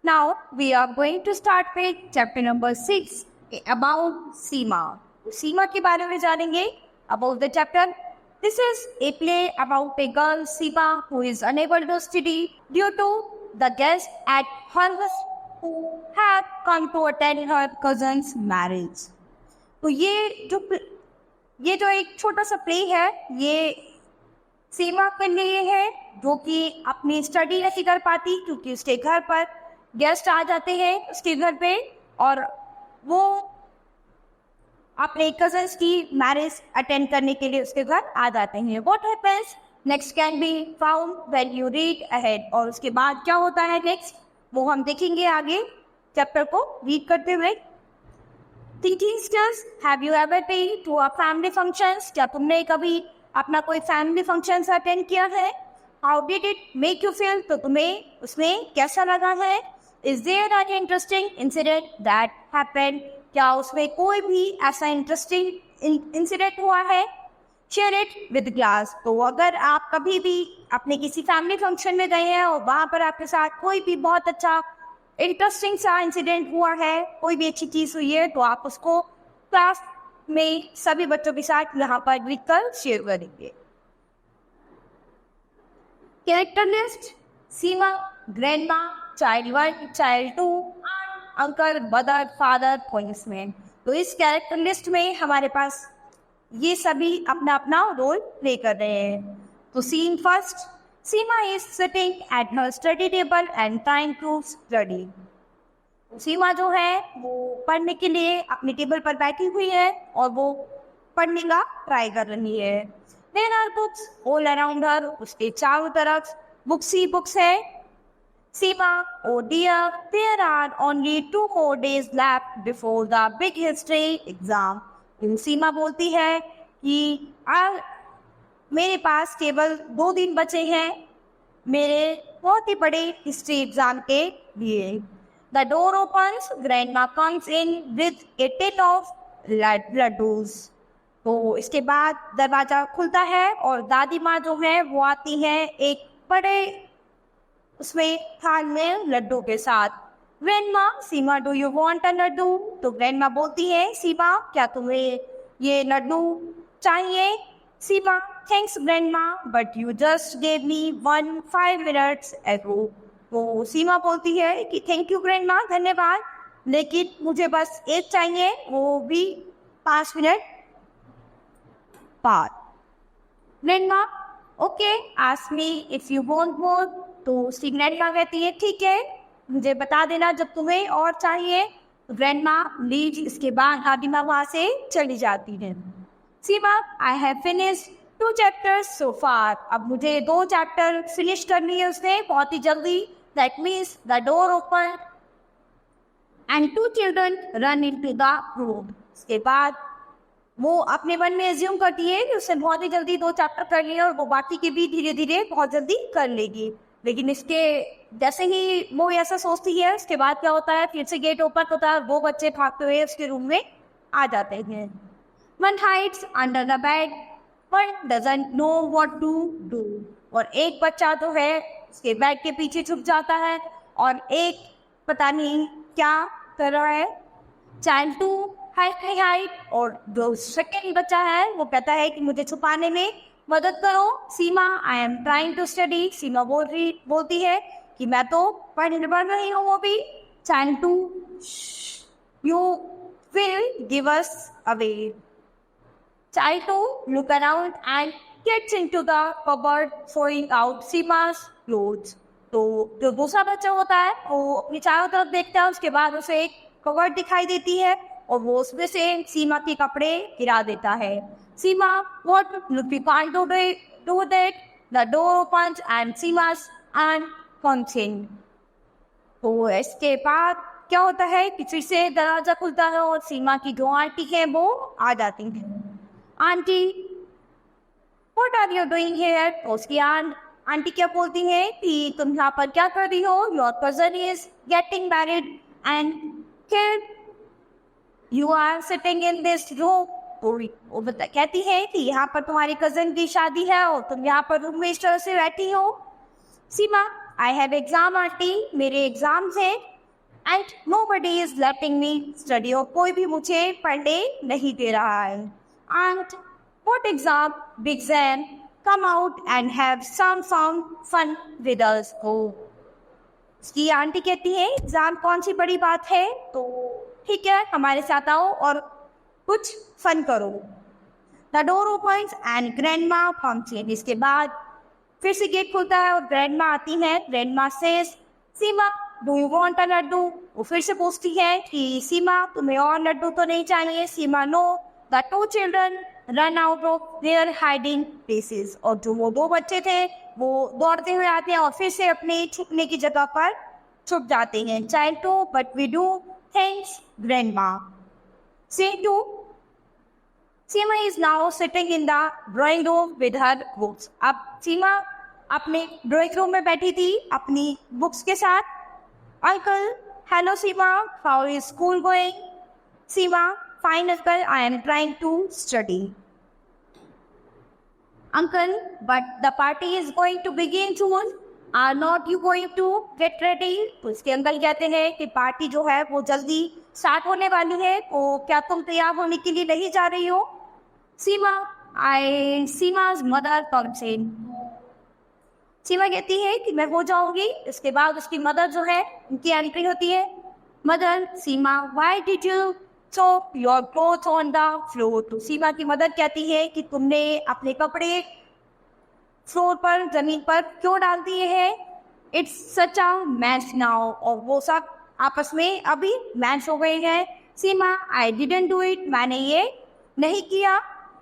Now we are going to start with chapter number 6 about Seema. Seema के बारे में जानेंगे about the chapter. This is a play about a girl Seema who is unable to study due to the guests at her house who had come to attend her cousin's marriage. तो ये जो एक छोटा सा play है ये सीमा के लिए है जो कि अपनी स्टडी नहीं कर पाती क्योंकि उसके घर पर गेस्ट आ जाते हैं उसके घर पे और वो अपने कजन्स की मैरिज अटेंड करने के लिए उसके घर आ जाते हैं. What happens next can be found when you read ahead. और उसके बाद क्या होता है नेक्स्ट वो हम देखेंगे आगे चैप्टर को रीड करते हुए. Teachers, have you ever been to a family functions? क्या तुमने कभी अपना कोई फैमिली फंक्शंस अटेंड किया है? How did it make you feel? तो तुम्हें उसमें कैसा लगा है? Is there an interesting incident that happened? क्या उसमें कोई भी ऐसा इंटरेस्टिंग इंसिडेंट हुआ है? Share it with class. तो अगर आप कभी भी अपने किसी फैमिली फंक्शन में गए हैं और वहाँ पर आपके साथ कोई भी बहुत अच्छा इंटरेस्टिंग सा इंसिडेंट हुआ है, कोई भी अच्छी चीज़ हुई है, तो आप उसको क्लास में सभी बच्चों के साथ यहाँ पर लिखकर शेयर करेंगे. Character list. Seema, grandma, child 1, child 2, uncle, mother, father, pointsman. तो इस कैरेक्टर लिस्ट में हमारे पास ये सभी अपना अपना रोल प्ले कर रहे हैं. तो scene first. Seema is sitting at her study table and trying to study. Seema जो है वो पढ़ने के लिए अपनी टेबल पर बैठी हुई है और वो पढ़ने का ट्राई कर रही है. There are books all around her. उसके चारों तरफ बुक्स ही बुक्स है. सीमा, oh dear, there are only 2 more days left before the big history exam. सीमा बोलती है कि मेरे पास केवल 2 दिन बचे हैं मेरे बहुत ही बड़े हिस्ट्री एग्जाम के लिए. The door opens. Grandma comes in with A tin of laddoos. तो इसके बाद दरवाजा खुलता है और दादी माँ जो है वो आती है एक बड़े उसमें थाल में लड्डू के साथ. Grandma, Seema, do you want a laddoo? तो ग्रैंडमा बोलती है सीमा क्या तुम्हें ये लड्डू चाहिए? Seema, thanks grandma but you just gave me 5 minutes ago. तो सीमा बोलती है कि थैंक यू ग्रैंडमा, धन्यवाद, लेकिन मुझे बस एक चाहिए वो भी 5 मिनट बाद. Grandma, okay, ask me if you want more. तो उसकी ग्रैंडमा कहती है ठीक है मुझे बता देना जब तुम्हें और चाहिए. Grandma leave. इसके बाद दादी माँ वहाँ से चली जाती है. Seema, I have finished 2 chapters so far. अब मुझे 2 चैप्टर फिनिश करनी है उसने बहुत ही जल्दी. That means the door open and 2 children run into the room. इसके बाद वो अपने मन में एज्यूम करती है कि उसने बहुत ही जल्दी 2 चैप्टर कर लिए और वो बाकी के भी धीरे धीरे बहुत जल्दी कर लेगी. लेकिन इसके जैसे ही वो ऐसा सोचती है उसके बाद क्या होता है फिर से गेट ओपन होता है. वो बच्चे भागते हुए उसके रूम में आ जाते हैं. One hides under the bed, one doesn't know what to do. और एक बच्चा जो है उसके बेड के पीछे छुप जाता है और एक पता नहीं क्या कर रहा है. Child 2 hide. और जो सेकेंड बच्चा है वो कहता है कि मुझे छुपाने में मदद करो. Seema, I am trying to study. Seema बोलती है कि मैं तो पढ़ रही हूँ. वो भी child 2, you will give us away. Child 2 look around and gets into the cupboard throwing out Seema's clothes. तो जो दूसरा बच्चा होता है वो अपनी चारों तरफ देखता है. उसके बाद उसे एक कबर्ड दिखाई देती है और वो उसमें से सीमा के कपड़े गिरा देता है. सीमा, what you can't do that. The door opens and Seema's aunt comes in. तो इसके बाद क्या होता है कि फिर से दरवाजा खुलता है और सीमा की जो आंटी है वो आ जाती है. Aunty, what are you doing here? उसकी आंटी क्या बोलती है कि तुम यहाँ पर क्या कर रही हो? Your cousin is getting married and here you are sitting in this room. वो कहती है कि यहाँ पर तुम्हारी कजन की शादी है और तुम यहाँ पर रूम में इस तरह से बैठी हो. सीमा, आई हैव एग्जाम आंटी, मेरे एग्जाम्स हैं. And nobody is letting me study, और कोई भी मुझे पढ़ने नहीं दे रहा है. And what exam began, come out and have some fun with us. उसकी आंटी कहती है एग्जाम कौन सी बड़ी बात है, तो ठीक है हमारे साथ आओ और कुछ फन करो. The door opens and grandma comes in. इसके बाद फिर से गेट खुलता है और ग्रैंडमा आती है. Grandma says, Seema do you want a laddoo. वो फिर से पूछती है कि सीमा तुम्हें और लड्डू तो नहीं चाहिए. Seema no. The two children run out of their hiding places. और जो वो दो बच्चे थे वो दौड़ते हुए आते हैं और फिर से अपने छुपने की जगह पर छुप जाते हैं. Child two, but we do thanks grandma. Scene two, Seema is now sitting in the drawing room with her books. अब सीमा अपने ड्राइंग रूम में बैठी थी अपनी बुक्स के साथ. Uncle, hello Seema, how is school going. Seema, fine uncle, I am trying to study. Uncle, but the party is going to begin soon. Are not you going to get ready? तो इसके uncle कहते हैं कि party जो है वो जल्दी start होने वाली है, तो क्या तुम तैयार होने के लिए नहीं जा रही हो. Sima's mother comes in. सीमा कहती है कि मैं हो जाऊंगी. इसके बाद उसकी मदर जो है उनकी एंट्री होती है. Mother, Seema, why did you so your clothes on the floor. तो सीमा की मदर कहती है कि तुमने अपने कपड़े फ्लोर पर, जमीन पर क्यों डाल दिए हैं. It's such a match now. और वो सब आपस में अभी मैच हो गए हैं. Seema, I didn't do it. मैंने ये नहीं किया.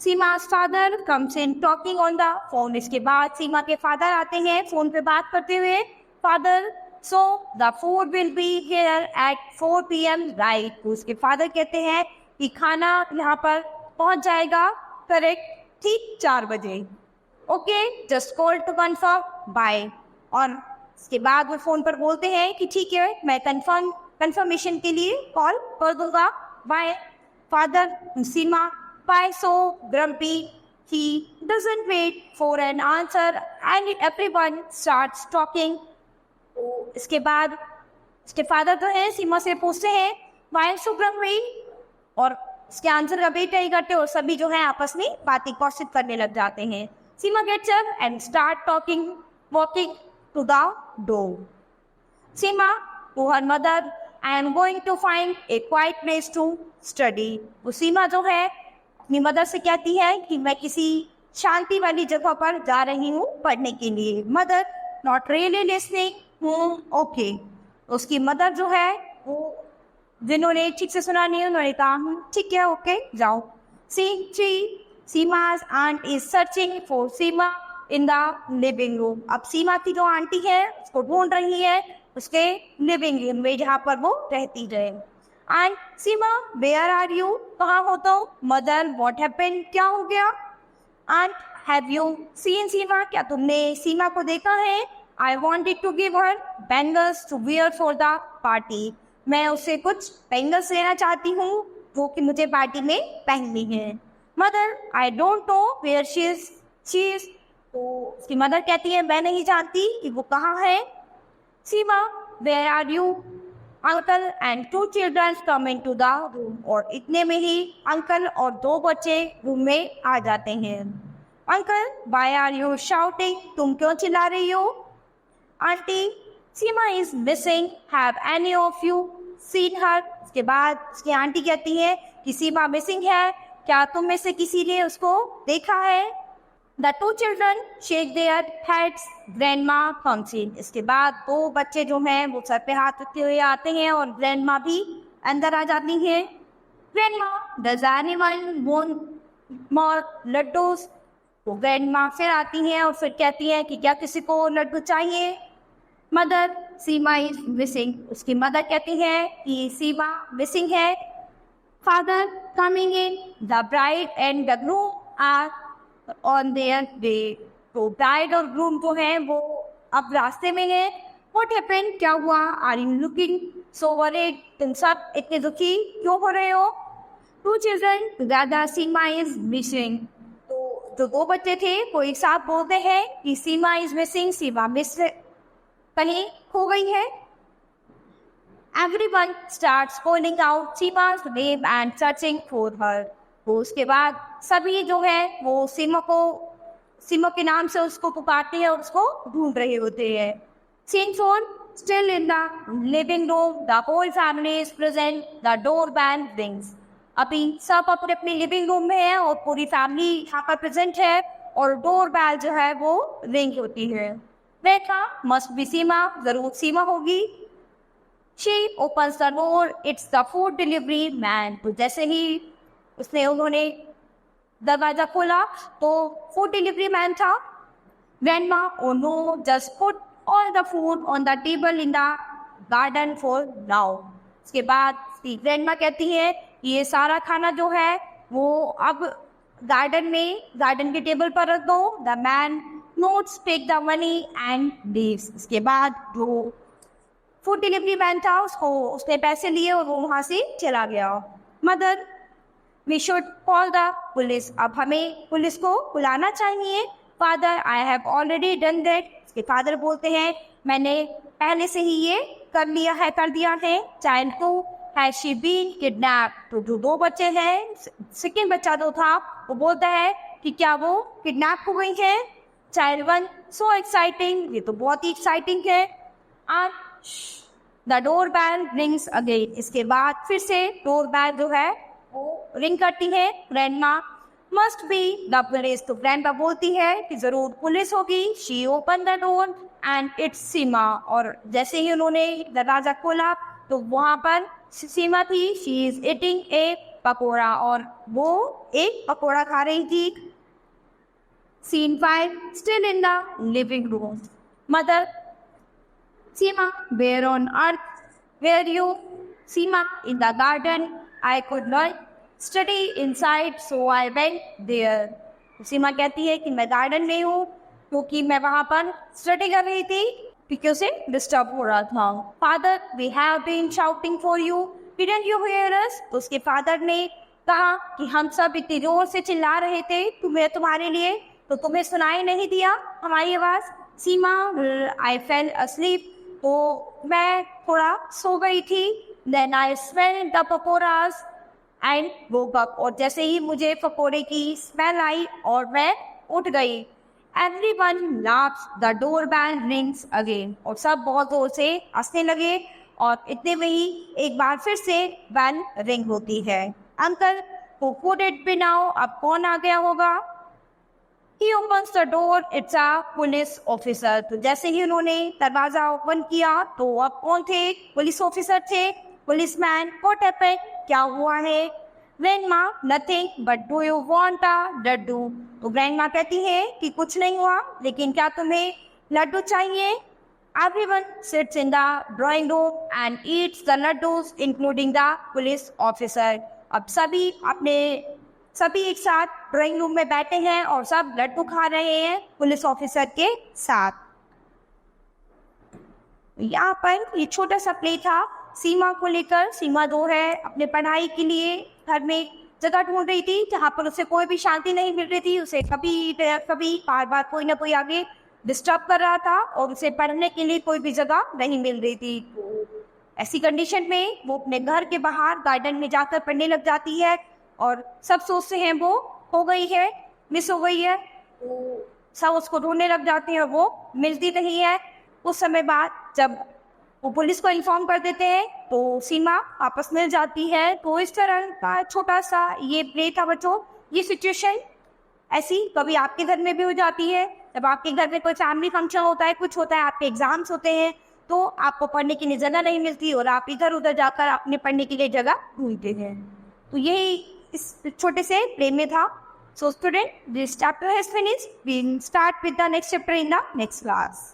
Seema's father comes in talking on the phone. इसके बाद सीमा के फादर आते हैं फोन पे बात करते हुए. Father, so the food will be here at 4 PM right. उसके फादर कहते हैं कि खाना यहाँ पर पहुँच जाएगा करेक्ट ठीक 4 बजे. Okay, just call to confirm, bye. और इसके बाद वो फ़ोन पर बोलते हैं कि ठीक है मैं कंफर्मेशन के लिए कॉल कर दूँगा, bye. Father, Seema, bye. So grumpy, he doesn't wait for an answer and everyone starts talking. तो इसके बाद इसके फादर तो है सीमा से पूछते हैं वाई सो ग्रम्पी, और इसके आंसर का वेट नहीं करते और सभी जो है आपस में बातें गॉसिप करने लग जाते हैं. Seema gets up and start talking walking to the door. Seema to her mother, I am going to find a quiet place to study. वो सीमा जो है अपनी मदर से कहती है कि मैं किसी शांति वाली जगह पर जा रही हूँ पढ़ने के लिए. Mother, not really listening. Okay. उसकी मदर जो है वो जिन्होंने ठीक से सुना नहीं उन्होंने कहा ठीक है ओके जाओ. Sima's aunt is searching for Seema in the living room. अब सीमा की जो आंटी है उसको ढूंढ रही है उसके लिविंग रूम में जहाँ पर वो रहती है. And Seema, where are you, कहाँ हो तुम. मदर, व्हाट हैपेंड, क्या हो गया. And have you seen Seema, क्या तुमने सीमा को देखा है. I wanted to give her bangles to wear for the party. मैं उसे कुछ bangles लेना चाहती हूँ जो कि मुझे पार्टी में पहननी है. Mother, I don't know where she is. तो उसकी मदर कहती है मैं नहीं जानती कि वो कहाँ है. सीमा, where are you. Uncle and 2 children come into the room. और इतने में ही अंकल और 2 बच्चे रूम में आ जाते हैं. Uncle, why are you shouting? तुम क्यों चिल्ला रही हो. Aunty, Seema is missing, have any of you seen हर. इसके बाद उसकी आंटी कहती है कि सीमा मिसिंग है, क्या तुम में से किसी ने उसको देखा है. The two children shake their heads. Grandma comes in. इसके बाद 2 बच्चे जो हैं वो सर पे हाथ रखते हुए आते हैं और ग्रैंडमा भी अंदर आ जाती है. Grandma, does anyone want more laddus. तो ग्रैंडमा फिर आती हैं और फिर कहती हैं कि क्या किसी को लड्डू चाहिए. Mother, Seema is missing. उसकी मदर कहती है कि सीमा मिसिंग है. Father coming in. The bride and the groom are on their way. तो ब्राइड और ग्रूम जो हैं वो अब रास्ते में हैं. व्हाट हैपेंड, क्या हुआ. Are you looking so worried. तुम सब इतने दुखी क्यों हो रहे हो. 2 children together, Seema is missing. तो जो 2 बच्चे थे वो एक साथ बोलते हैं कि सीमा इज मिसिंग, सीमा मिस कहीं खो गई है. Everyone starts calling out Seema's name and searching for her. तो उसके बाद सभी जो है वो सीमा के नाम से उसको पुकारते हैं और उसको ढूंढ रहे होते हैं. Scene 4, still in the living room, the whole family is present. The doorbell rings. अभी सब अपने अपने लिविंग रूम में है और पूरी फैमिली यहाँ पर प्रेजेंट है और डोर बेल जो है वो रिंग होती है. देखा मस्ट बी सीमा, जरूर सीमा होगी. She opens the door, it's the food delivery man. तो जैसे ही उन्होंने दरवाजा खोला तो फूड डिलीवरी मैन था. Grandma, oh no, just put all the food on the table in the garden for now. उसके बाद ग्रैंडमा कहती है ये सारा खाना जो है वो अब गार्डन के टेबल पर रख दो. The man notes, take the money and leaves. इसके बाद जो फूड डिलीवरी मैन था उसने पैसे लिए और वो वहाँ से चला गया. Mother, we should call the police. अब हमें पुलिस को बुलाना चाहिए. Father, I have already done that. इसके फादर बोलते हैं मैंने पहले से ही ये कर दिया है. चाइल्ड को Has she been kidnapped? तो जो दो बच्चे हैं, सेकेंड बच्चा जो था वो बोलता है कि क्या वो किडनैप हो गई है. चाइल्ड 1, सो एक्साइटिंग, ये तो बहुत ही एक्साइटिंग है. The door bell rings again. इसके बाद फिर से डोर बेल जो है वो रिंग करती है. Grandma, must be the police. तो ग्रैंडमा बोलती है कि जरूर पुलिस होगी. She open the door and it's Seema. और जैसे ही उन्होंने दरवाजा खोला तो वहाँ पर सीमा थी. She is eating a pakora और वो एक पकौड़ा खा रही थी. Scene 5, still in the living room. Mother, Seema, where on earth were you? Seema, in the garden. I could not study inside so I went there. Seema कहती है कि मैं गार्डन में हूँ क्योंकि मैं वहाँ पर स्टडी कर रही थी क्योंकि उसे डिस्टर्ब हो रहा था. Father, we have been shouting for you, didn't you hear us? तो उसके फादर ने कहा कि हम सब इतनी जोर से चिल्ला रहे थे तुम्हारे लिए, तो तुम्हें सुनाई नहीं दिया हमारी आवाज़? Seema, I fell asleep. तो मैं थोड़ा सो गई थी. Then I smell the pakoras and woke up. और जैसे ही मुझे पकौड़े की स्मेल आई और मैं उठ गई. Everyone laughs. The doorbell rings again. और सब बहुत जोर से हंसने लगे और इतने में ही एक बार फिर से बेल रिंग होती है. Uncle, who could it be now? अब कौन आ गया होगा? He opens the door. It's a police officer. तो जैसे ही उन्होंने दरवाजा ओपन किया तो अब कौन थे? पुलिस ऑफिसर थे. Policeman, what happened? क्या हुआ है? Grandma, nothing, but do you want a laddoo? तो ग्रैंडमा कहती है कि कुछ नहीं हुआ, लेकिन क्या तुम्हें लड्डू चाहिए? Everyone sits in the drawing room and eats the laddoos including the police officer. अब सभी एक साथ ड्राइंग रूम में बैठे हैं और सब लड्डू खा रहे हैं पुलिस ऑफिसर के साथ. यहाँ पर ये छोटा सा प्ले था सीमा को लेकर. सीमा जो है अपने पढ़ाई के लिए घर में जगह ढूंढ रही थी जहाँ पर उसे कोई भी शांति नहीं मिल रही थी. उसे कभी बार कोई ना कोई आगे डिस्टर्ब कर रहा था और उसे पढ़ने के लिए कोई भी जगह नहीं मिल रही थी. तो ऐसी कंडीशन में वो अपने घर के बाहर गार्डन में जाकर पढ़ने लग जाती है और सब सोचते हैं वो हो गई है, मिस हो गई है. तो सब उसको ढूंढने लग जाते हैं, वो मिलती नहीं है. उस समय बाद जब वो पुलिस को इन्फॉर्म कर देते हैं तो सीमा वापस मिल जाती है. तो इस तरह का छोटा सा ये प्ले था बच्चों. ये सिचुएशन ऐसी कभी आपके घर में भी हो जाती है. जब आपके घर में कोई फैमिली फंक्शन होता है, कुछ होता है, आपके एग्जाम्स होते हैं, तो आपको पढ़ने के लिए जगह नहीं मिलती और आप इधर उधर जाकर अपने पढ़ने के लिए जगह ढूंढते हैं. तो यही इस छोटे से प्ले में था. So student, this chapter has finished. We start with the next chapter in the next class.